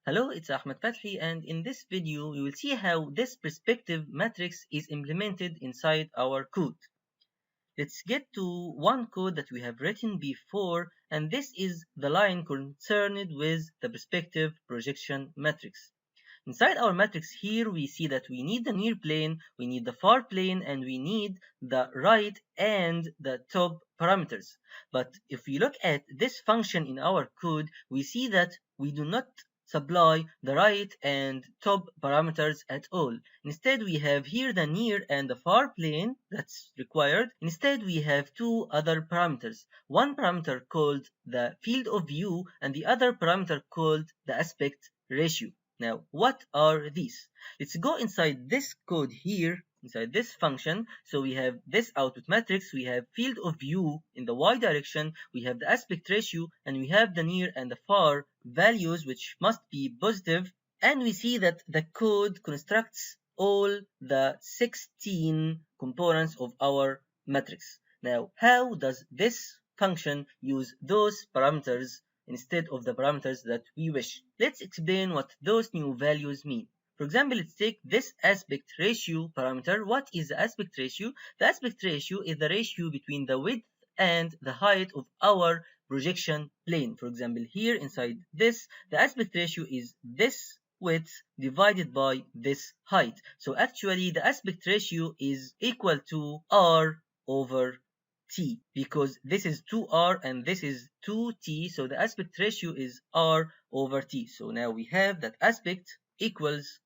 Hello, it's Ahmed Fathi, and in this video, we will see how this perspective matrix is implemented inside our code. Let's get to one code that we have written before, and this is the line concerned with the perspective projection matrix. Inside our matrix here, we see that we need the near plane, we need the far plane, and we need the right and the top parameters. But if we look at this function in our code, we see that we do not supply the right and top parameters at all. Instead, we have here the near and the far plane that's required. Instead, we have two other parameters. One parameter called the field of view and the other parameter called the aspect ratio. Now, what are these? Let's go inside this code here, inside this function. So we have this output matrix, we have field of view in the y direction, we have the aspect ratio, and we have the near and the far values, which must be positive. And we see that the code constructs all the 16 components of our matrix. Now, how does this function use those parameters instead of the parameters that we wish? Let's explain what those new values mean. For example, let's take this aspect ratio parameter. What is the aspect ratio? The aspect ratio is the ratio between the width and the height of our projection plane. For example, here inside this, the aspect ratio is this width divided by this height. So actually, the aspect ratio is equal to r over t, because this is 2r and this is 2t, so the aspect ratio is r over t. So now we have that aspect equals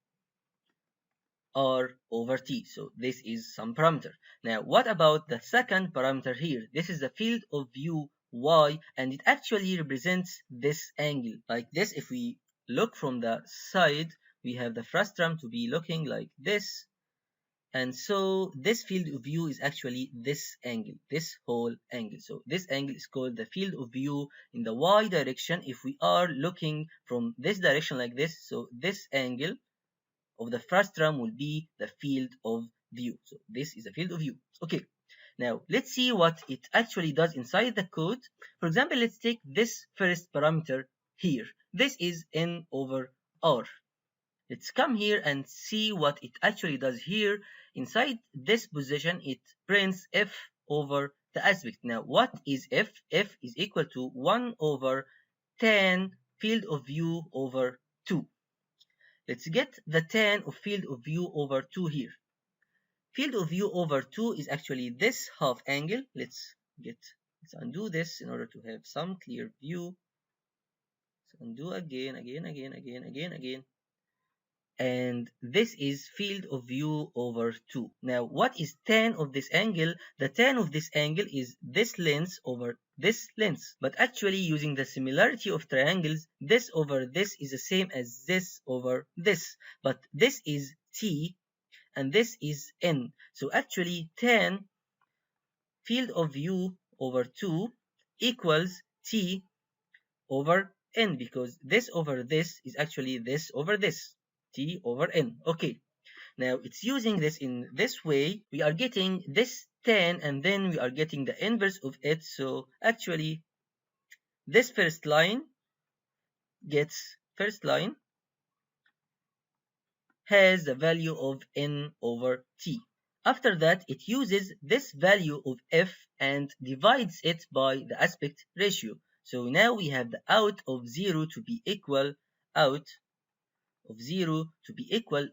r over t. So this is some parameter. Now what about the second parameter here? This is the field of view y, and it actually represents this angle like this. If we look from the side, we have the frustum to be looking like this. And so this field of view is actually this angle, this whole angle. So this angle is called the field of view in the y direction. If we are looking from this direction like this, so this angle of the frustum will be the field of view. So this is the field of view. Okay, now let's see what it actually does inside the code. For example, let's take this first parameter here. This is n over r. Let's come here and see what it actually does here. Inside this position, it prints f over the aspect. Now, what is f? F is equal to 1 over 10 field of view over 2. Let's get the 10 of field of view over 2 here. Field of view over 2 is actually this half angle. Let's undo this in order to have some clear view. Let's undo again. And this is field of view over 2. Now, what is tan of this angle? The tan of this angle is this length over this length. But actually, using the similarity of triangles, this over this is the same as this over this. But this is t and this is n. So actually, tan field of view over 2 equals t over n, because this over this is actually this over this. T over n. Okay, now it's using this in this way. We are getting this 10 and then we are getting the inverse of it. So actually this first line has the value of n over t. After that, it uses this value of f and divides it by the aspect ratio. So now we have the out of 0 to be equal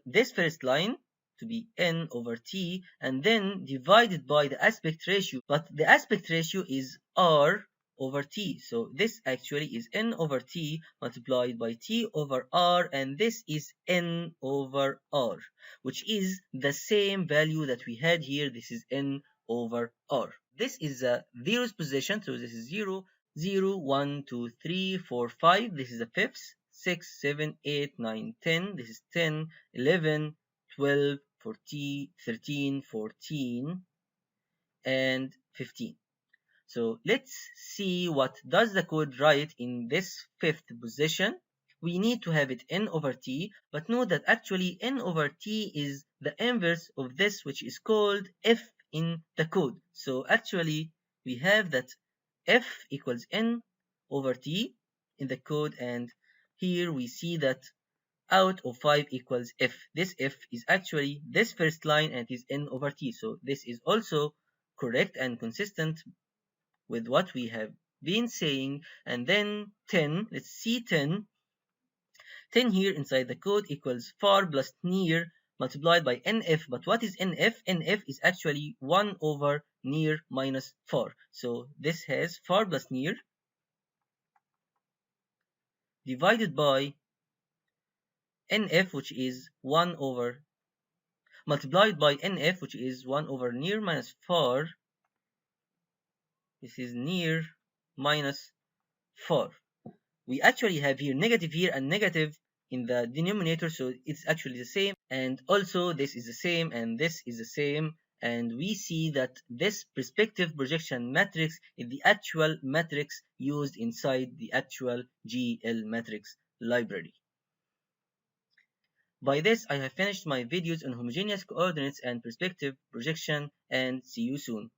this first line to be n over t, and then divided by the aspect ratio, but the aspect ratio is r over t. So this actually is n over t multiplied by t over r, and this is n over r, which is the same value that we had here. This is n over r. This is the zeroth position, so this is 0, 0, 1, 2, 3, 4, 5. This is the fifth. 6, 7, 8, 9, 10. This is 10, 11, 12, 14, 13, 14, and 15. So let's see what does the code write in this fifth position. We need to have it n over t, but note that actually n over t is the inverse of this, which is called f in the code. So actually we have that f equals n over t in the code, and here we see that out of 5 equals f. This f is actually this first line and it is n over t. So this is also correct and consistent with what we have been saying. And then 10, let's see 10. 10 here inside the code equals far plus near multiplied by nf. But what is nf? Nf is actually 1 over near minus far. So this has far plus near divided by nf, which is 1 over, multiplied by nf, which is 1 over near minus far. This is near minus far. We actually have here negative here and negative in the denominator, so it's actually the same. And also this is the same and this is the same. And we see that this perspective projection matrix is the actual matrix used inside the actual glMatrix library. By this, I have finished my videos on homogeneous coordinates and perspective projection, and see you soon.